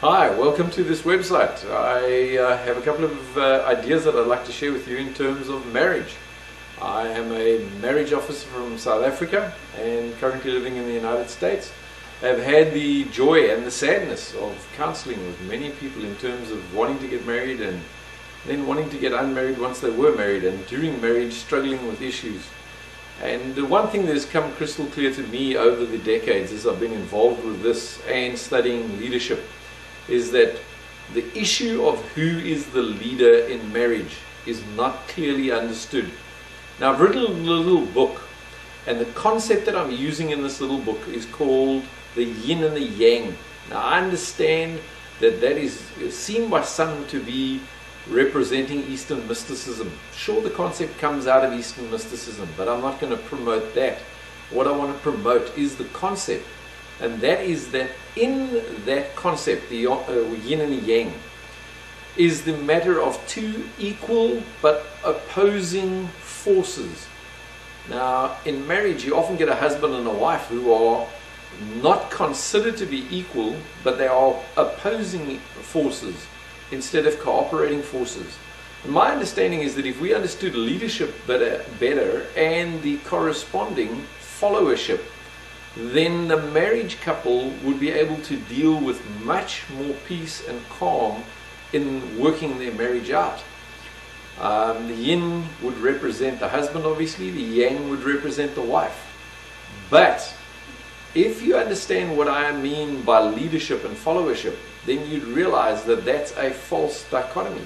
Hi, welcome to this website. I have a couple of ideas that I'd like to share with you in terms of marriage. I am a marriage officer from South Africa and currently living in the United States. I've had the joy and the sadness of counseling with many people in terms of wanting to get married and then wanting to get unmarried once they were married, and during marriage struggling with issues. And the one thing that has come crystal clear to me over the decades as I've been involved with this and studying leadership is that the issue of who is the leader in marriage is not clearly understood. Now, I've written a little book, and the concept that I'm using in this little book is called the yin and the yang. Now, I understand that that is seen by some to be representing Eastern mysticism. Sure, the concept comes out of Eastern mysticism, but I'm not going to promote that. What I want to promote is the concept, and that is that in that concept, the yin and the yang, is the matter of two equal but opposing forces. Now, in marriage, you often get a husband and a wife who are not considered to be equal, but they are opposing forces instead of cooperating forces. And my understanding is that if we understood leadership better and the corresponding followership, then the marriage couple would be able to deal with much more peace and calm in working their marriage out. The yin would represent the husband, obviously, the yang would represent the wife. But if you understand what I mean by leadership and followership, then you'd realize that that's a false dichotomy.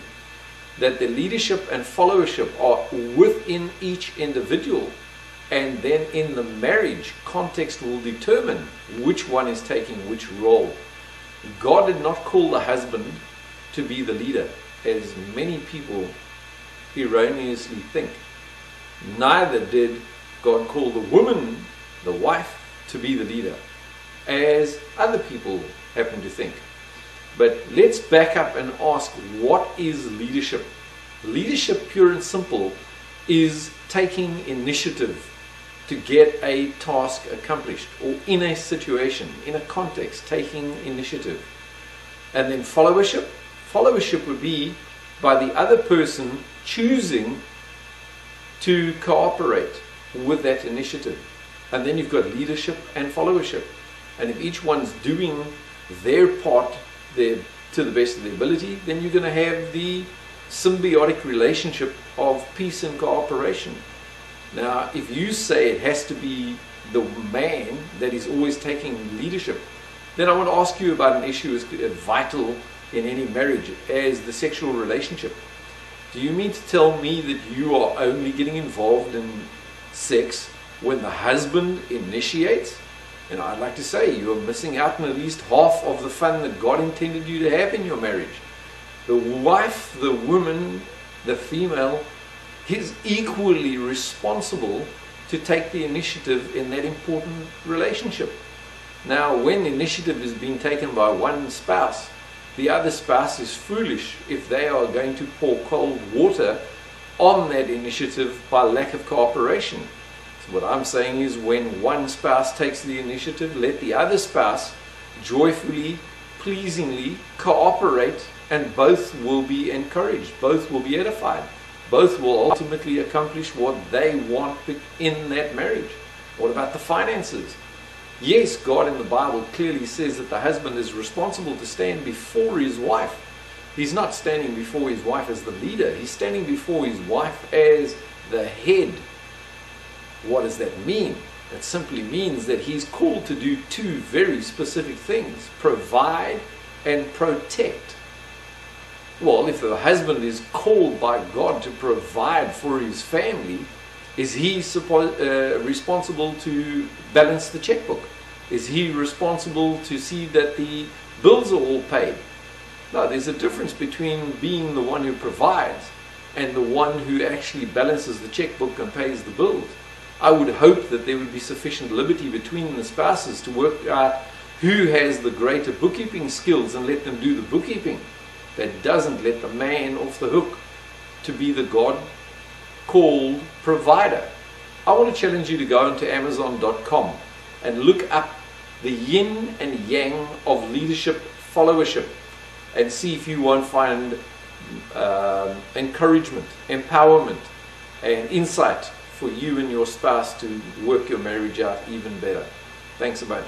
That the leadership and followership are within each individual, and then in the marriage, context will determine which one is taking which role. God did not call the husband to be the leader, as many people erroneously think. Neither did God call the woman, the wife, to be the leader, as other people happen to think. But let's back up and ask, what is leadership? Leadership, pure and simple, is taking initiative to get a task accomplished, or in a situation, in a context, taking initiative. And then followership would be by the other person choosing to cooperate with that initiative. And then you've got leadership and followership. And if each one's doing their part to the best of their ability, then you're going to have the symbiotic relationship of peace and cooperation. Now, if you say it has to be the man that is always taking leadership, then I want to ask you about an issue as vital in any marriage as the sexual relationship. Do you mean to tell me that you are only getting involved in sex when the husband initiates? And I'd like to say you're missing out on at least half of the fun that God intended you to have in your marriage. The wife, the woman, the female, is equally responsible to take the initiative in that important relationship. Now, when initiative is being taken by one spouse, the other spouse is foolish if they are going to pour cold water on that initiative by lack of cooperation. So what I'm saying is, when one spouse takes the initiative, let the other spouse joyfully, pleasingly cooperate, and both will be encouraged, both will be edified. Both will ultimately accomplish what they want in that marriage. What about the finances? Yes, God in the Bible clearly says that the husband is responsible to stand before his wife. He's not standing before his wife as the leader. He's standing before his wife as the head. What does that mean? It simply means that he's called to do two very specific things: provide and protect. Well, if the husband is called by God to provide for his family, is he responsible to balance the checkbook? Is he responsible to see that the bills are all paid? No, there's a difference between being the one who provides and the one who actually balances the checkbook and pays the bills. I would hope that there would be sufficient liberty between the spouses to work out who has the greater bookkeeping skills and let them do the bookkeeping. That doesn't let the man off the hook to be the God-called provider. I want to challenge you to go into Amazon.com and look up the yin and yang of leadership followership. and see if you won't find encouragement, empowerment, and insight for you and your spouse to work your marriage out even better. Thanks a bunch.